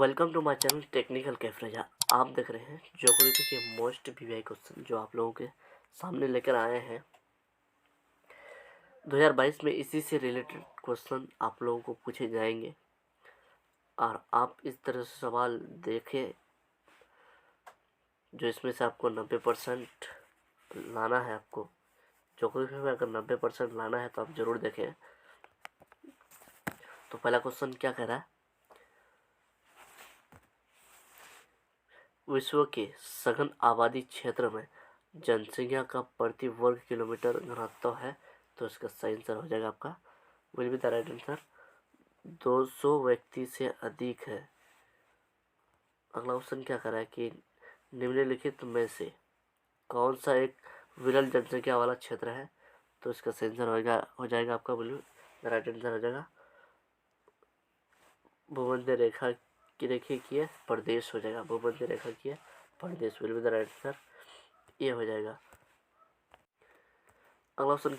Welcome to my channel Technical Cafe. आप देख रहे हैं ज्योग्राफी के मोस्ट वीवीआई क्वेश्चन जो आप लोगों के सामने लेकर आए हैं 2022 में। इसी से रिलेटेड क्वेश्चन आप लोगों को पूछे जाएंगे और आप इस तरह से सवाल देखें जो इसमें से आपको 90% लाना है। आपको ज्योग्राफी में अगर 90% लाना है तो आप ज़रूर देखें। तो पहला क्वेश्चन क्या कह रहा है, विश्व के सघन आबादी क्षेत्र में जनसंख्या का प्रति वर्ग किलोमीटर घनत्व है। तो इसका सही आंसर हो जाएगा आपका will be the right answer 200 व्यक्ति से अधिक है। अगला क्वेश्चन क्या कर रहा है कि निम्नलिखित में से कौन सा एक विरल जनसंख्या वाला क्षेत्र है। तो इसका सही आंसर हो जाएगा आपका will be the right answer हो जाएगा भूमध्य रेखा की रेखा की है प्रदेश हो जाएगा। भूमध्य रेखा की है प्रदेश will be the right answer ये हो जाएगा। अगला क्वेश्चन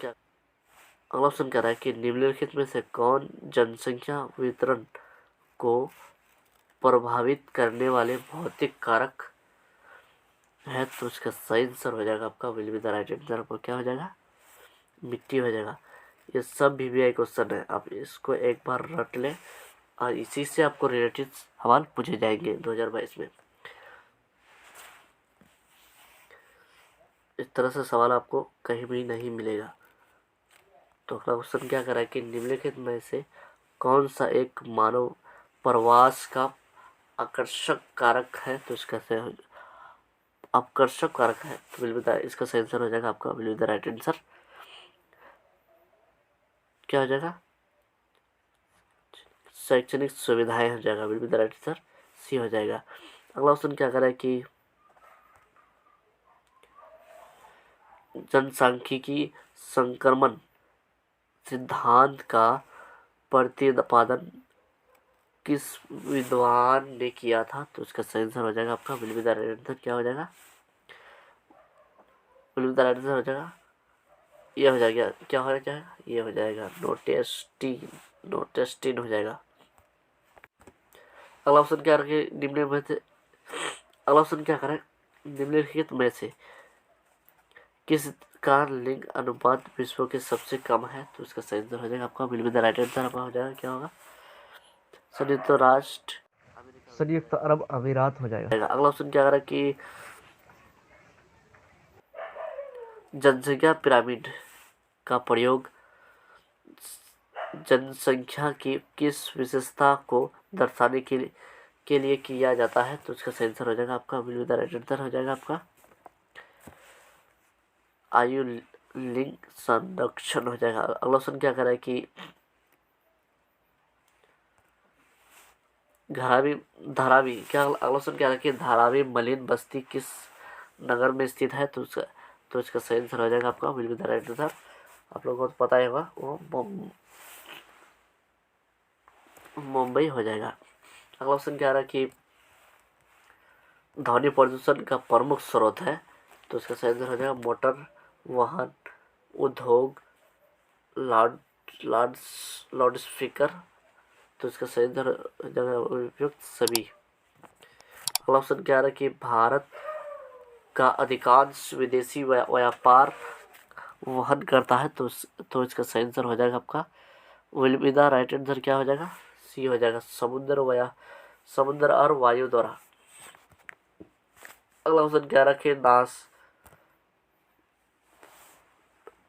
कह रहा है कि निम्नलिखित में से कौन जनसंख्या वितरण को प्रभावित करने वाले भौतिक कारक है। तो इसका सही आंसर हो जाएगा आपका will be the right answer. आपको क्या हो जाएगा, मिट्टी हो जाएगा। ये सब वीवीआई क्वेश्चन है, आप इसको एक बार रट लें और इसी से आपको रिलेटेड सवाल पूछे जाएंगे 2022 में। इस तरह से सवाल आपको कहीं भी नहीं मिलेगा। तो अगला क्वेश्चन क्या कर रहा है कि निम्नलिखित में से कौन सा एक मानव प्रवास का आकर्षक कारक है। तो इसका सही आकर्षक कारक है तो विल बी द इसका सही आंसर हो जाएगा आपका will be the right answer क्या हो जाएगा, शैक्षणिक सुविधाएं हो जाएगा will be the right answer C हो जाएगा। अगला क्वेश्चन क्या कर रहा है कि जनसांख्यिकी संक्रमण सिद्धांत का प्रतिपादन किस विद्वान ने किया था। तो इसका सही आंसर हो जाएगा आपका will be the right answer क्या हो जाएगा, will be the right answer हो जाएगा ये हो जाएगा। क्या हो जाएगा, ये हो जाएगा नोटेस्टिन हो जाएगा। अगला ऑप्शन क्या रखे निम्न में से अगला ऑप्शन क्या करें निम्नलिखित में से किस का लिंग अनुपात विश्व के सबसे कम है। तो इसका सही आंसर हो जाएगा आपका will be the right answer आपका हो जाएगा क्या होगा, संयुक्त अरब अमीरात हो जाएगा। अगला ऑप्शन क्या करें कि जनसंख्या पिरामिड का प्रयोग जनसंख्या की किस विशेषता को दर्शाने के लिए किया जाता है। तो इसका सही आंसर हो जाएगा आपका will be the right answer हो जाएगा आपका आयु लिंग संरक्षण हो जाएगा। अगला क्वेश्चन क्या कर रहा है कि धारावी क्या अगला क्वेश्चन क्या है कि धारावी मलिन बस्ती किस नगर में स्थित है। तो इसका सही आंसर हो जाएगा आपका will be the right answer. आप लोगों को तो पता ही होगा वो मुंबई हो जाएगा। अगला क्वेश्चन क्या रहा है कि ध्वनि प्रदूषण का प्रमुख स्रोत है। तो इसका सही आंसर हो जाएगा मोटर वाहन उद्योग लाउड स्पीकर। तो इसका सही आंसर हो जाएगा उपयुक्त सभी। अगला ऑप्शन क्या रहा है कि भारत का अधिकांश विदेशी व्यापार वहन करता है। तो इसका सही आंसर हो जाएगा आपका will be the right answer क्या हो जाएगा, सी हो जाएगा समुद्र और वायु द्वारा। अगला ऑप्शन क्या रखे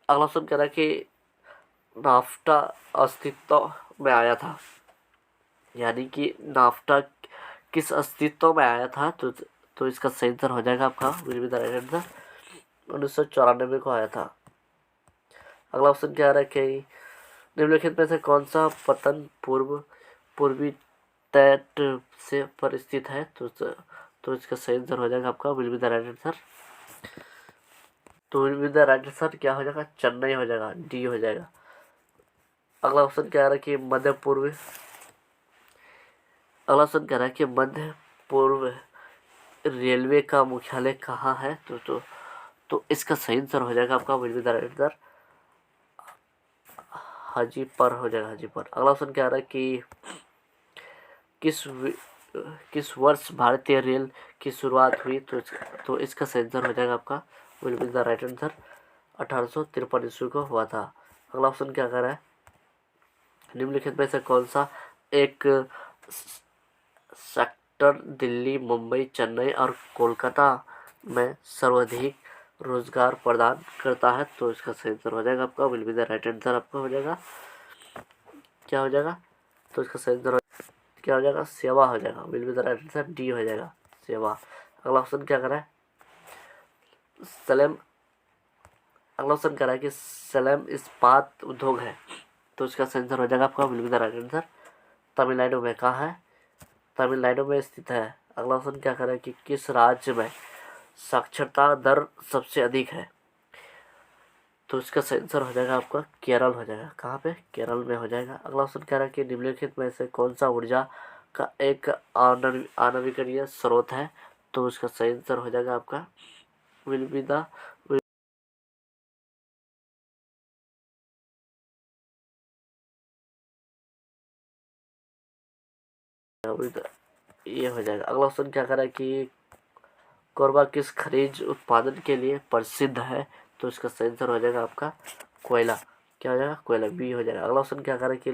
अगला ऑप्शन क्या रहा कि नाफ्टा अस्तित्व में आया था, यानी कि नाफ्टा किस अस्तित्व में आया था। तो इसका सही आंसर हो जाएगा आपका will be the right answer 1994 को आया था। अगला ऑप्शन क्या रहा है कि निम्नलिखित में से कौन सा पतन पूर्वी तट से पर स्थित है। तो इसका सही आंसर हो जाएगा आपका will be the right answer. तो will be the right answer क्या हो जाएगा, चेन्नई हो जाएगा, डी हो जाएगा। अगला ऑप्शन क्या रहा कि मध्य पूर्व रेलवे का मुख्यालय कहाँ है। तो इसका सही आंसर हो जाएगा आपका will be the right answer Hajipur हो जाएगा, हाजीपुर। अगला ऑप्शन क्या रहा है कि किस वर्ष भारतीय रेल की शुरुआत हुई? तो इसका सही आंसर हो जाएगा आपका, will be the right answer, 1853 ईस्वी को हुआ था। अगला ऑप्शन क्या कर रहा है? निम्नलिखित में से कौन सा एक सेक्टर दिल्ली, मुंबई, चेन्नई और कोलकाता में सर्वाधिक रोजगार प्रदान करता है? तो इसका सही आंसर हो जाएगा आपका, will be the right answer आपका हो जाएगा, क्या हो जाएगा? तो इसका सही आंसर क्या हो जाएगा? सेवा हो जाएगा, will be the right answer, D हो जाएगा, सेवा। अगला ऑप्शन क्या कर रहा है? सलेम अगला ऑप्शन कह रहा है कि सलेम इस्पात उद्योग है, तो इसका सही आंसर हो जाएगा आपका, will be the right answer, Tamil Nadu में। कहाँ है? तमिलनाडु में स्थित है। अगला ऑप्शन क्या कर रहा है कि किस राज्य में साक्षरता दर सबसे अधिक है? तो इसका सही आंसर हो जाएगा आपका, केरल हो जाएगा। कहाँ पे? केरल में हो जाएगा। अगला ऑप्शन कह रहा है कि निम्नलिखित में से कौन सा ऊर्जा का एक अनवीकरणीय स्रोत है? तो इसका सही आंसर हो जाएगा आपका, विल बी द ये हो जाएगा। अगला ऑप्शन क्या कर रहा है कि कोरबा किस खनिज उत्पादन के लिए प्रसिद्ध है? तो इसका सही आंसर हो जाएगा आपका, कोयला। क्या हो जाएगा? कोयला, बी हो जाएगा। अगला ऑप्शन क्या कर रहा है कि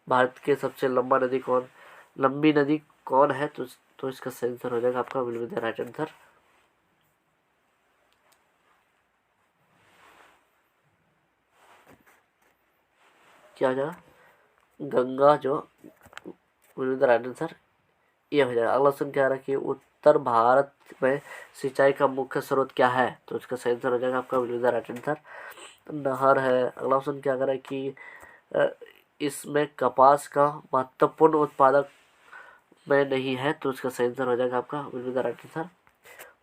भारत की सबसे लंबी नदी कौन है? तो इसका सही आंसर हो जाएगा आपका, will be the right answer, क्या हो जाएगा? गंगा, जो will be the right answer, ये हो जाएगा। अगला ऑप्शन क्या है कि उत्तर भारत में सिंचाई का मुख्य स्रोत क्या है? तो इसका सही आंसर हो जाएगा आपका, will be the right answer, नहर है। अगला ऑप्शन क्या कर रहा है कि अ, इसमें कपास का महत्वपूर्ण उत्पादक में नहीं है? तो इसका सही आंसर हो जाएगा आपका, will be the right answer,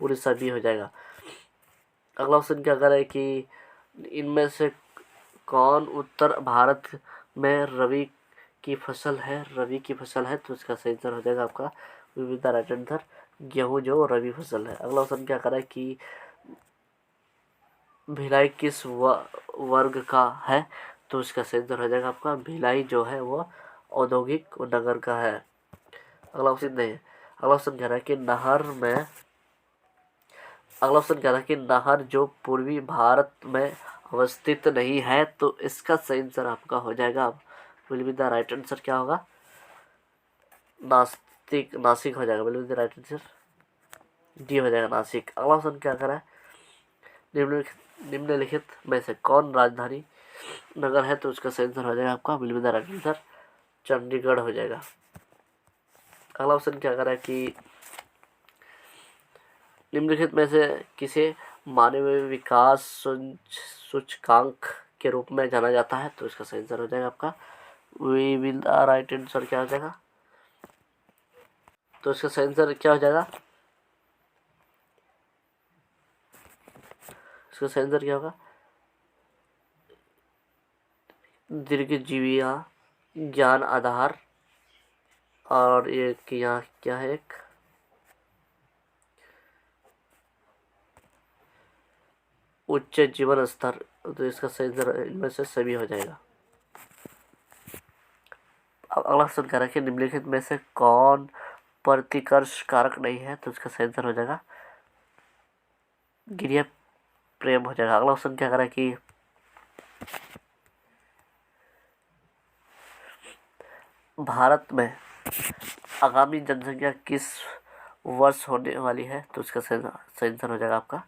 Orissa, भी हो जाएगा। अगला ऑप्शन क्या कर रहा है कि इनमें से कौन उत्तर भारत में रबी की फसल है? तो इसका सही आंसर हो जाएगा आपका, will be the right answer, गेहूं, जो रबी फसल है। अगला ऑप्शन क्या कर रहा है कि भिलाई किस वर्ग का है? तो इसका सही आंसर हो जाएगा आपका, भिलाई जो है वो औद्योगिक नगर का है। अगला ऑप्शन नहीं है। अगला ऑप्शन कह रहा है कि नहर जो पूर्वी भारत में अवस्थित नहीं है? तो इसका सही आंसर आपका हो जाएगा, will be the right answer, क्या होगा? नासिक हो जाएगा, will be the right answer, D हो जाएगा, नासिक। अगला ऑप्शन क्या कर रहा है? निम्नलिखित में से कौन राजधानी नगर है? तो उसका सही आंसर हो जाएगा आपका, will be the right answer, Chandigarh हो जाएगा। अगला ऑप्शन क्या कर रहा है कि निम्नलिखित में से किसे मानवीय विकास सूचकांक के रूप में जाना जाता है? तो इसका सही आंसर हो जाएगा आपका, we will the right answer, क्या हो जाएगा? तो इसका सही आंसर क्या हो जाएगा? इसका सही आंसर क्या होगा? दीर्घजीविया ज्ञान आधार, और एक यहाँ क्या है, एक उच्च जीवन स्तर। तो इसका सही आंसर इनमें से सभी हो जाएगा। अब अगला क्वेश्चन कह रहा है कि निम्नलिखित में से कौन प्रतिकर्ष कारक नहीं है? तो इसका सही आंसर हो जाएगा, गिरिया प्रेम हो जाएगा। अगला क्वेश्चन क्या कह रहा है कि भारत में आगामी जनसंख्या किस वर्ष होने वाली है? तो इसका सही आंसर हो जाएगा आपका,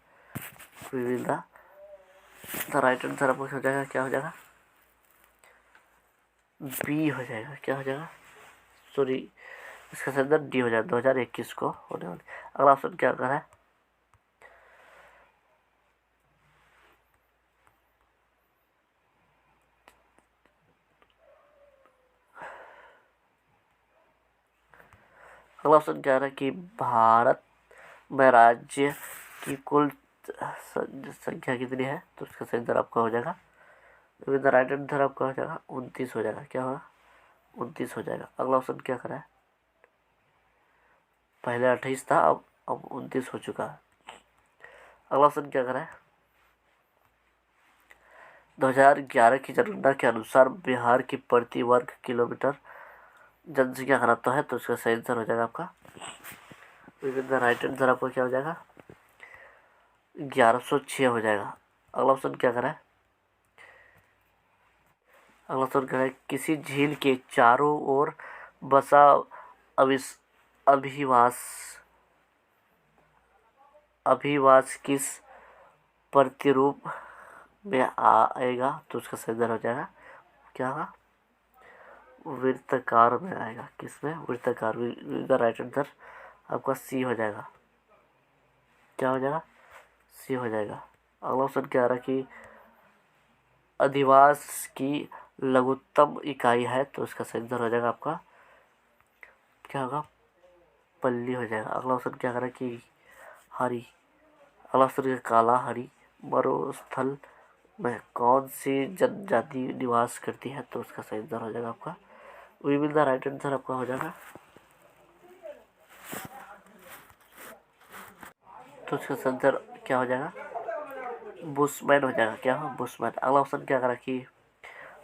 द राइट आंसर आपका हो जाएगा, क्या हो जाएगा? बी हो जाएगा, क्या हो जाएगा? सॉरी, इसका सही आंसर डी हो जाएगा, 2021 को होने वाली। अगला ऑप्शन क्या कर रहा है? अगला ऑप्शन क्या है कि भारत में राज्य की कुल संख्या कितनी है? तो इसका सही आंसर आपका हो जाएगा, विद द राइट आंसर आपका हो जाएगा 29 हो जाएगा, क्या होगा? 29 हो जाएगा। अगला ऑप्शन क्या करा है? पहले 28 था, अब 29 हो चुका है। अगला ऑप्शन क्या करा है? 2011 की जनगणना के अनुसार बिहार की प्रति वर्ग किलोमीटर जनसंख्या घनत्व है तो उसका सही आंसर हो जाएगा आपका विद द राइट आंसर आपका क्या हो जाएगा 1106 हो जाएगा। अगला ऑप्शन क्या करा है, अगला ऑप्शन करा है किसी झील के चारों ओर बसा अविस अभिवास अभिवास किस प्रतिरूप में आएगा तो उसका सही आंसर हो जाएगा क्या होगा वृत्ताकार में आएगा। किसमें वृत्ताकार का राइट आंसर आपका सी हो जाएगा। क्या हो जाएगा सी हो जाएगा। अगला ऑप्शन क्या आ रहा है कि अधिवास की लघुत्तम इकाई है तो उसका सही आंसर हो जाएगा आपका क्या होगा पल्ली हो जाएगा। अगला ऑप्शन क्या कर रहा है कि हरी अगला ऑप्शन काला हरी मरुस्थल में कौन सी जनजाति निवास करती है तो उसका सही आंसर हो जाएगा आपका we will the right answer आपका हो जाएगा तो उसका सही आंसर क्या हो जाएगा बुशमैन हो जाएगा। क्या हो बुशमैन। अगला ऑप्शन क्या करा कि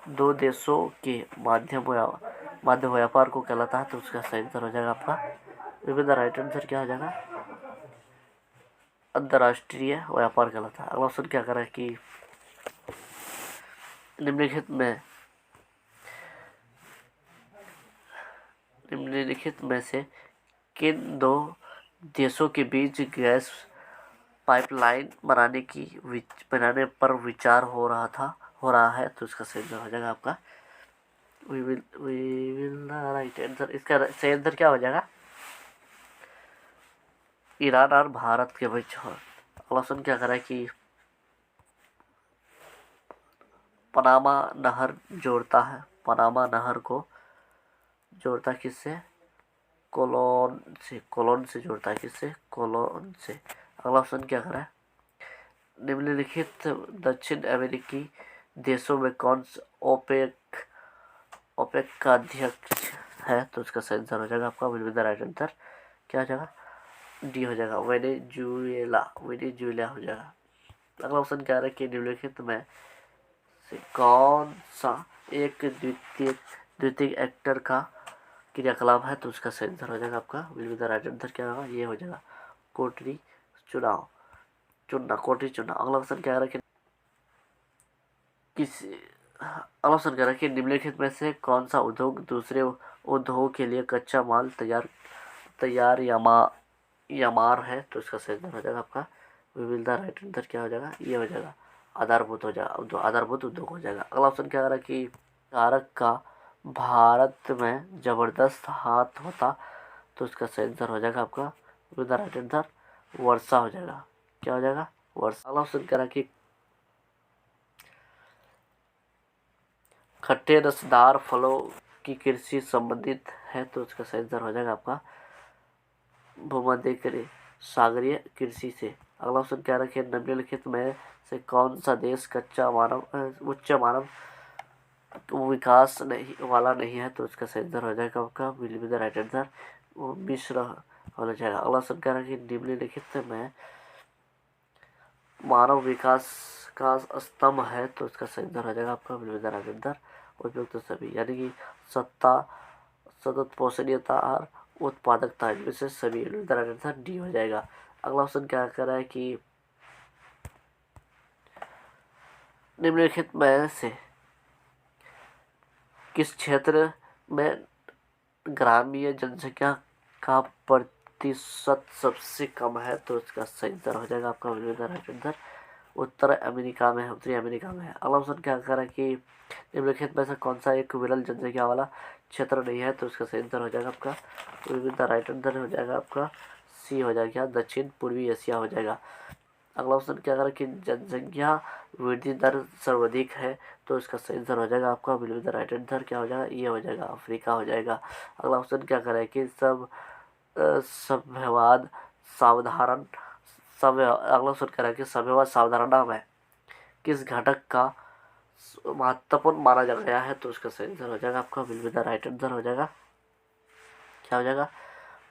दो देशों के माध्यम व्यापार को कहलाता है तो उसका सही आंसर हो जाएगा आपका विद द राइट आंसर क्या हो जाएगा अंतर्राष्ट्रीय व्यापार कहलाता है। अगला ऑप्शन क्या करा कि निम्नलिखित में से किन दो देशों के बीच गैस पाइपलाइन बनाने पर विचार हो रहा है तो इसका सही आंसर हो जाएगा आपका वी विल राइट आंसर। इसका सही आंसर क्या हो जाएगा ईरान और भारत के बीच। अगला ऑप्शन क्या करा कि पनामा नहर जोड़ता है पनामा नहर को जोड़ता किससे कोलोन से जोड़ता है किससे कोलोन से। अगला ऑप्शन क्या करा है निम्नलिखित दक्षिण अमेरिकी देशों में कौन ओपेक का अध्यक्ष है तो उसका सही आंसर हो जाएगा आपका will be the right answer क्या हो जाएगा डी हो जाएगा वेनेजुएला हो जाएगा। अगला ऑप्शन क्या है कि निम्नलिखित में से कौन सा एक द्वितीय एक्टर का क्रियाकलाप है तो उसका सही आंसर हो जाएगा आपका will be the right answer क्या होगा ये हो जाएगा कोटरी चुनना। अगला ऑप्शन क्या है कि किसी अगला ऑप्शन कह रहा है कि निम्नलिखित में से कौन सा उद्योग दूसरे उद्योगों के लिए कच्चा माल तैयार या मार है तो इसका सही आंसर हो जाएगा आपका we will the right answer क्या हो जाएगा ये हो जाएगा आधारभूत उद्योग हो जाएगा। अगला ऑप्शन क्या कह रहा है कि कारक का भारत में जबरदस्त हाथ होता तो इसका सही आंसर हो जाएगा आपका विद द राइट आंसर वर्षा हो जाएगा। क्या हो जाएगा वर्षा। अगला ऑप्शन कह रहा है कि खट्टे रसदार फलों की कृषि संबंधित है तो उसका सही आंसर हो जाएगा आपका भूमध्य सागरीय कृषि से। अगला ऑप्शन क्या रखे निम्नलिखित में से कौन सा देश उच्च मानव विकास वाला नहीं है तो उसका सही आंसर हो जाएगा आपका will be the right answer वो मिश्र होना चाहिए। अगला ऑप्शन क्या रखे निम्नलिखित में मानव विकास का स्तंभ है तो उसका सही आंसर हो जाएगा आपका will be the right answer उपयुक्त सभी यानी कि सतत पोषणीयता और उत्पादकता इनमें से सभी आंसर डी हो जाएगा। अगला ऑप्शन क्या कह रहा है कि निम्नलिखित में से किस क्षेत्र में ग्रामीण जनसंख्या का प्रतिशत सबसे कम है तो इसका सही आंसर हो जाएगा आपका राइट आंसर उत्तरी अमेरिका में है। अगला ऑप्शन क्या कह रहा है कि निम्नलिखित में से कौन सा एक विरल जनसंख्या वाला क्षेत्र नहीं है तो इसका सही आंसर हो जाएगा आपका राइट आंसर हो जाएगा आपका सी हो जाएगा दक्षिण पूर्वी एशिया हो जाएगा। अगला ऑप्शन क्या करें कि जनसंख्या वृद्धि दर सर्वाधिक है तो इसका सही आंसर हो जाएगा आपका will be the right answer क्या हो जाएगा ये हो जाएगा अफ्रीका हो जाएगा। अगला ऑप्शन क्या करें कि सभ्यवाद सावधारण अगला ऑप्शन कह रहा है कि सभ्यवाद सावधारणा में किस घटक का महत्वपूर्ण माना गया है तो उसका सही आंसर हो जाएगा आपका will be the right answer हो जाएगा क्या हो जाएगा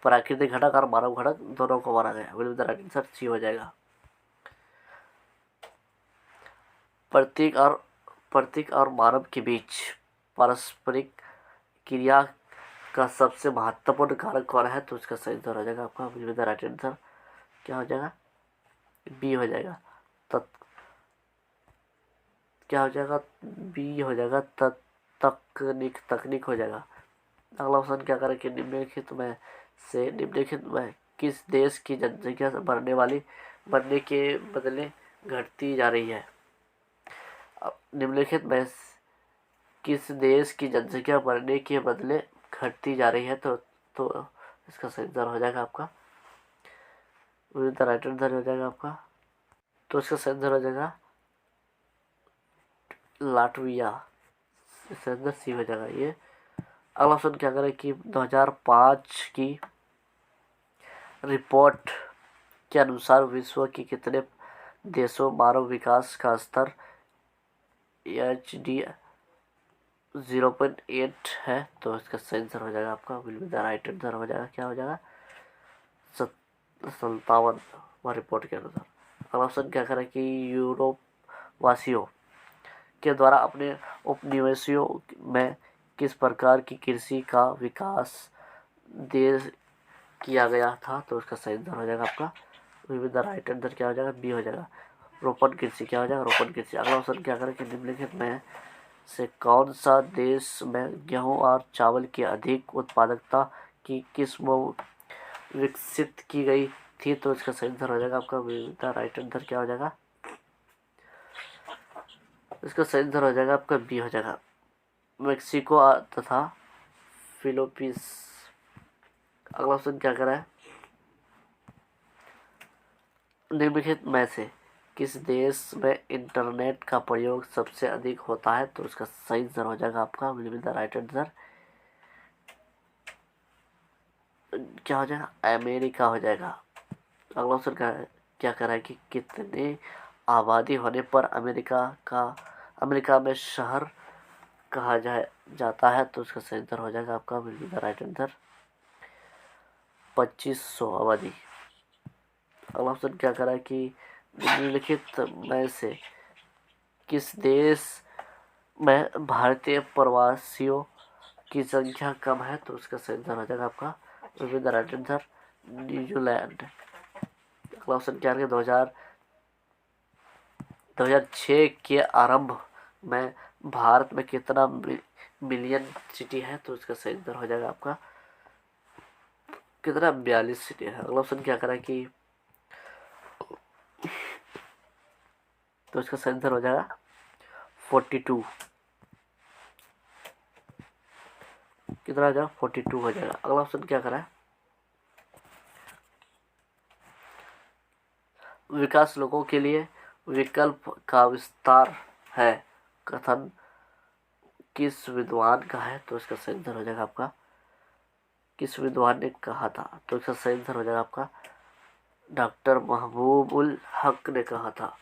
प्राकृतिक घटक और मानव घटक दोनों को माना गया will be the right answer C हो जाएगा। प्रतीक और मानव के बीच पारस्परिक क्रिया का सबसे महत्वपूर्ण कारक कौन है? तो उसका सही उत्तर हो जाएगा आपका will be the right answer. क्या हो जाएगा? बी हो जाएगा। क्या हो जाएगा? बी हो जाएगा। तकनीक हो जाएगा। अगला ऑप्शन क्या करें कि निम्नलिखित में किस देश की जनसंख्या बढ़ने के बदले घटती जा रही है? निम्नलिखित में किस देश की जनसंख्या बढ़ने के बदले घटती जा रही है? तो इसका सही उत्तर हो जाएगा आपका राइट आंसर हो जाएगा आपका। तो इसका सही उत्तर हो जाएगा लाटविया। इसका आंसर सी हो जाएगा ये। अगला ऑप्शन क्या करें कि 2005 की रिपोर्ट के अनुसार विश्व के कितने देशों मानव विकास का स्तर HD 0.8 है? तो इसका सही आंसर हो जाएगा आपका will be the right answer हो जाएगा। क्या हो जाएगा? 57 रिपोर्ट के अनुसार। अगला ऑप्शन क्या करें कि यूरोप वासियों के द्वारा अपने उपनिवेशों में किस प्रकार की कृषि का विकास देश किया गया था? तो उसका सही आंसर हो जाएगा आपका विल द राइट आंसर। क्या हो जाएगा? बी हो जाएगा रोपण कृषि। क्या हो जाएगा? रोपण कृषि। अगला ऑप्शन क्या करें कि निम्नलिखित में से कौन सा देश में गेहूं और चावल की अधिक उत्पादकता की किस्म विकसित की गई थी? तो इसका सही आंसर हो जाएगा आपका विल द राइट आंसर। क्या हो जाएगा? इसका सही आंसर हो जाएगा आपका बी हो जाएगा मेक्सिको तथा फिलीपींस। अगला ऑप्शन क्या करा है? निम्नलिखित में से किस देश में इंटरनेट का प्रयोग सबसे अधिक होता है? तो उसका सही आंसर हो जाएगा आपका will be the right answer. क्या हो जाएगा? अमेरिका हो जाएगा। अगला ऑप्शन क्या कर रहा है कि कितने आबादी होने पर अमेरिका में शहर कहा जाता है? तो उसका सही आंसर हो जाएगा आपका will be the right answer 2500 आबादी। अगला ऑप्शन क्या कर रहा है कि निम्नलिखित में से किस देश में भारतीय प्रवासियों की संख्या कम है? तो उसका सही आंसर हो जाएगा आपका will be the right answer New Zealand. अगला ऑप्शन क्या है? 2006 के आरंभ में भारत में कितना मिलियन सिटी है? तो उसका सही आंसर हो जाएगा आपका कितना? 42 सिटी है। अगला ऑप्शन क्या करा कि तो इसका सही आंसर हो जाएगा 42। कितना हो जाएगा? 42 हो जाएगा। अगला ऑप्शन क्या करा है? विकास लोगों के लिए विकल्प का विस्तार है कथन किस विद्वान का है? तो इसका सही आंसर हो जाएगा आपका किस विद्वान ने कहा था? तो इसका सही आंसर हो जाएगा आपका डॉक्टर महबूबुल हक ने कहा था।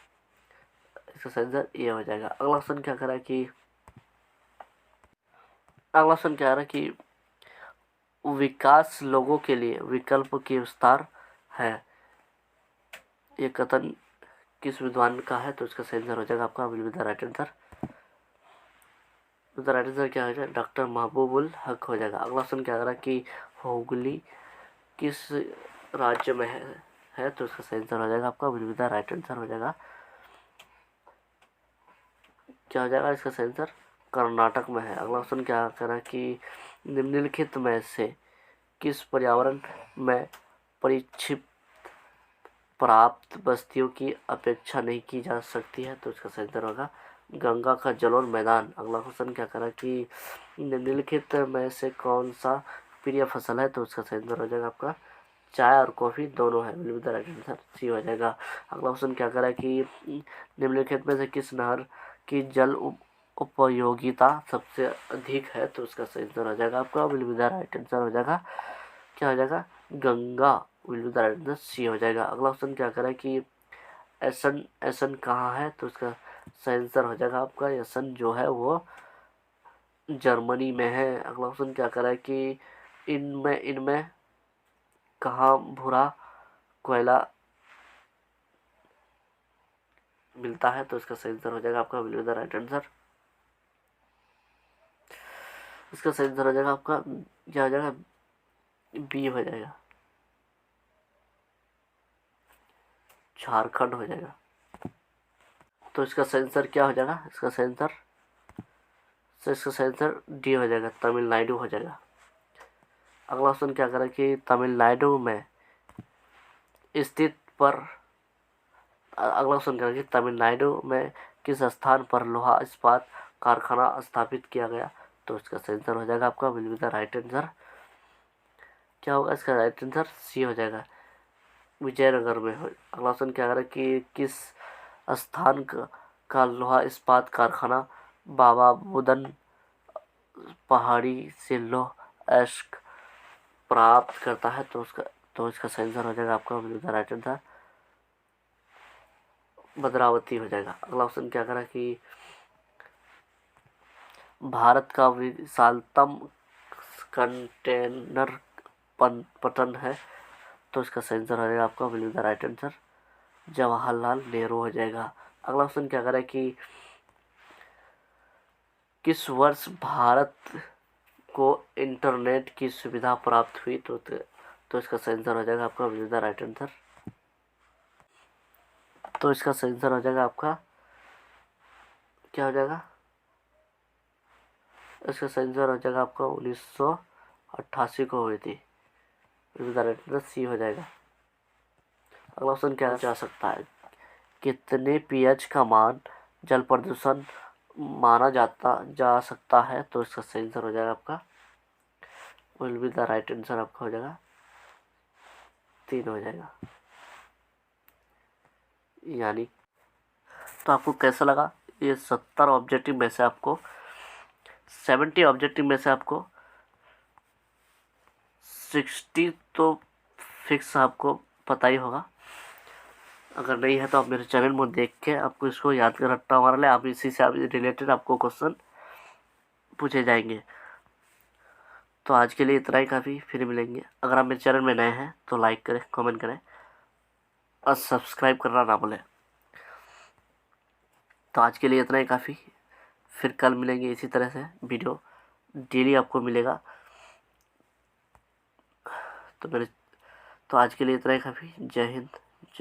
इसका सही आंसर ये हो जाएगा। अगला ऑप्शन क्या करा कि अगला ऑप्शन क्या है कि विकास लोगों के लिए विकल्प के विस्तार है ये कथन किस विद्वान का है? तो इसका सही आंसर हो जाएगा आपका will be the right answer. तो राइट आंसर क्या हो जाएगा? डॉक्टर महबूबुल हक हो जाएगा। अगला ऑप्शन क्या करा कि हुगली किस राज्य में है? तो इसका सही आंसर हो जाएगा आपका will be the right answer हो जाएगा। क्या हो जाएगा? इसका सही आंसर कर्नाटक में है। अगला ऑप्शन क्या करा कि निम्नलिखित में से किस पर्यावरण में परिक्षिप्त प्राप्त बस्तियों की अपेक्षा नहीं की जा सकती है? तो इसका सही उत्तर होगा गंगा का जलोढ़ मैदान। अगला क्वेश्चन क्या करा कि निम्नलिखित में से कौन सा प्रिय फसल है? तो उसका सही उत्तर हो जाएगा आपका चाय और कॉफी दोनों है। Will be the right answer C हो जाएगा। अगला क्वेश्चन क्या करा कि निम्नलिखित में से किस नहर की जल उपयोगिता सबसे अधिक है? तो उसका सही उत्तर हो जाएगा आपका will be the right answer हो जाएगा क्या हो जाएगा? Ganga. Will be the right answer C हो जाएगा। अगला ऑप्शन क्या करें कि एसन एसन कहाँ है? तो उसका सही आंसर हो जाएगा आपका एसन जो है वो जर्मनी में है। अगला ऑप्शन क्या करें कि इनमें कहाँ भूरा कोयला मिलता है? तो इसका सही आंसर हो जाएगा आपका will be the right answer इसका सही आंसर हो जाएगा आपका, क्या हो जाएगा, बी हो जाएगा, झारखंड हो जाएगा। तो इसका सही आंसर क्या हो जाएगा, इसका सही आंसर, तो इसका सही आंसर डी हो जाएगा, तमिलनाडु हो जाएगा। अगला ऑप्शन क्या करें कि तमिलनाडु में स्थित पर, अगला ऑप्शन क्या करें कि तमिलनाडु में किस स्थान पर लोहा इस्पात कारखाना स्थापित किया गया। तो इसका सही आंसर हो जाएगा आपका, will be the right answer, क्या होगा इसका राइट आंसर, सी हो जाएगा, विजयनगर में हो। अगला ऑप्शन क्या करें कि किस स्थान का लोहा इस्पात कारखाना बाबा बुदन पहाड़ी से लौह अयस्क प्राप्त करता है। तो इसका सही आंसर हो जाएगा आपका, राइट आंसर भद्रावती हो जाएगा। अगला ऑप्शन क्या करा कि भारत का विशालतम कंटेनर पटन है। तो इसका सही आंसर हो जाएगा आपका, will the right answer, Jawaharlal Nehru हो जाएगा। अगला ऑप्शन क्या करें कि किस वर्ष भारत को इंटरनेट की सुविधा प्राप्त हुई। तो इसका सही आंसर हो जाएगा आपका, विल द राइट आंसर। तो इसका सही आंसर हो जाएगा आपका, क्या हो जाएगा, इसका सही आंसर हो जाएगा आपका 1988 को हुई थी, will the right answer C हो जाएगा। अगला ऑप्शन क्या जा सकता है, कितने पीएच का मान जल प्रदूषण माना जा सकता है। तो इसका सही आंसर हो जाएगा आपका, will be the right answer आपका हो जाएगा 3 हो जाएगा। यानी तो आपको कैसा लगा ये 70 ऑब्जेक्टिव में से आपको 70 ऑब्जेक्टिव में से आपको 60 तो फिक्स आपको पता ही होगा। अगर नहीं है तो आप मेरे चैनल में देख के आपको इसको याद कर रखना हमारे लिए, आप इसी से रिलेटेड आपको क्वेश्चन पूछे जाएंगे। तो आज के लिए इतना ही काफ़ी, फिर मिलेंगे। अगर आप मेरे चैनल में नए हैं तो लाइक करें, कमेंट करें और सब्सक्राइब करना ना भूलें। तो आज के लिए इतना ही काफ़ी, फिर कल मिलेंगे इसी तरह से, वीडियो डेली आपको मिलेगा। तो आज के लिए इतना ही काफ़ी। जय हिंद, जय